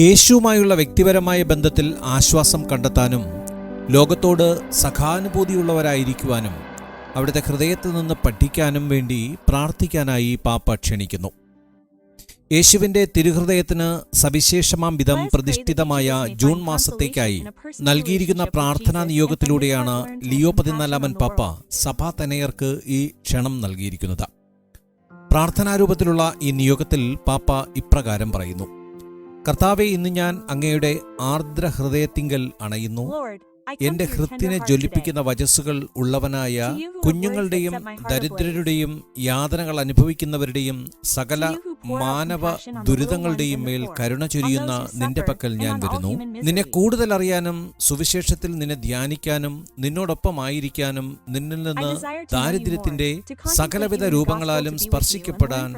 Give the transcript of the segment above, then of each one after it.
യേശുവുമായുള്ള വ്യക്തിപരമായ ബന്ധത്തിൽ ആശ്വാസം കണ്ടെത്താനും ലോകത്തോട് സഹാനുഭൂതിയുള്ളവരായിരിക്കുവാനും അവിടുത്തെ ഹൃദയത്തിൽ നിന്ന് പഠിക്കാനും വേണ്ടി പ്രാർത്ഥിക്കാനായി പാപ്പ ക്ഷണിക്കുന്നു. യേശുവിൻ്റെ തിരുഹൃദയത്തിന് സവിശേഷമാം വിധം പ്രതിഷ്ഠിതമായ ജൂൺ മാസത്തേക്കായി നൽകിയിരിക്കുന്ന പ്രാർത്ഥനാ നിയോഗത്തിലൂടെയാണ് ലിയോ 14 പാപ്പ സഭാതനയർക്ക് ഈ ക്ഷണം നൽകിയിരിക്കുന്നത്. പ്രാർത്ഥനാരൂപത്തിലുള്ള ഈ നിയോഗത്തിൽ പാപ്പ ഇപ്രകാരം പറയുന്നു: കർത്താവെ, ഇന്ന് ഞാൻ അങ്ങയുടെ ആർദ്ര ഹൃദയത്തിങ്കൽ അണയുന്നു. എന്റെ ഹൃത്തിനെ ജ്വലിപ്പിക്കുന്ന വചസ്സുകൾ ഉള്ളവനായ കുഞ്ഞുങ്ങളുടെയും ദരിദ്രരുടെയും യാതനകൾ അനുഭവിക്കുന്നവരുടെയും സകല മാനവ ദുരിതങ്ങളുടെയും മേൽ കരുണ ചൊരിയുന്ന നിന്റെ പക്കൽ ഞാൻ വരുന്നു. നിന്നെ കൂടുതൽ അറിയാനും സുവിശേഷത്തിൽ നിന്നെ ധ്യാനിക്കാനും നിന്നോടൊപ്പമായിരിക്കാനും നിന്നിൽ നിന്ന് ദാരിദ്ര്യത്തിന്റെ സകലവിധ രൂപങ്ങളാലും സ്പർശിക്കപ്പെടാൻ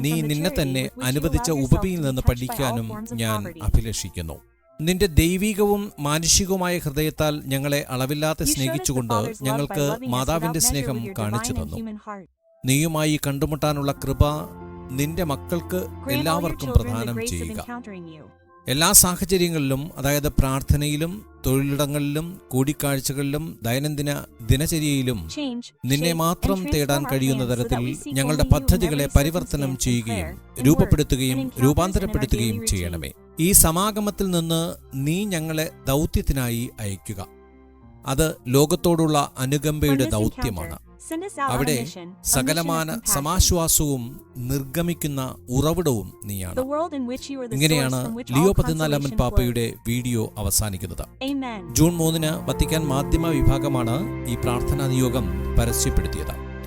നീ നിന്നെ തന്നെ അനുവദിച്ച ഉപമിയിൽ നിന്ന് പഠിക്കാനും ഞാൻ അഭിലഷിക്കുന്നു. നിന്റെ ദൈവികവും മാനുഷികവുമായ ഹൃദയത്താൽ ഞങ്ങളെ അളവില്ലാതെ സ്നേഹിച്ചുകൊണ്ട് ഞങ്ങൾക്ക് മാതാവിന്റെ സ്നേഹം കാണിച്ചു തന്നു. നീയുമായി കണ്ടുമുട്ടാനുള്ള കൃപ നിന്റെ മക്കൾക്ക് എല്ലാവർക്കും പ്രദാനം ചെയ്യുക. എല്ലാ സാഹചര്യങ്ങളിലും, അതായത് പ്രാർത്ഥനയിലും, തൊഴിലിടങ്ങളിലും, കൂടിക്കാഴ്ചകളിലും, ദൈനംദിന ദിനചര്യയിലും നിന്നെ മാത്രം തേടാൻ കഴിയുന്ന തരത്തിൽ ഞങ്ങളുടെ പദ്ധതികളെ പരിവർത്തനം ചെയ്യുകയും രൂപപ്പെടുത്തുകയും രൂപാന്തരപ്പെടുത്തുകയും ചെയ്യണമേ. ഈ സമാഗമത്തിൽ നിന്ന് നീ ഞങ്ങളെ ദൗത്യത്തിനായി അയക്കുക. അത് ലോകത്തോടുള്ള അനുകമ്പയുടെ ദൗത്യമാണ്. അവിടെ സകലമാന സമാശ്വാസവും നിർഗമിക്കുന്ന ഉറവിടവും നീയാണ്. ഇങ്ങനെയാണ് ലിയോ 14 പാപ്പയുടെ വീഡിയോ അവസാനിക്കുന്നത്. ജൂൺ 3 വത്തിക്കാൻ മാധ്യമ വിഭാഗമാണ് ഈ പ്രാർത്ഥനാ നിയോഗം പരസ്യപ്പെടുത്തിയത്.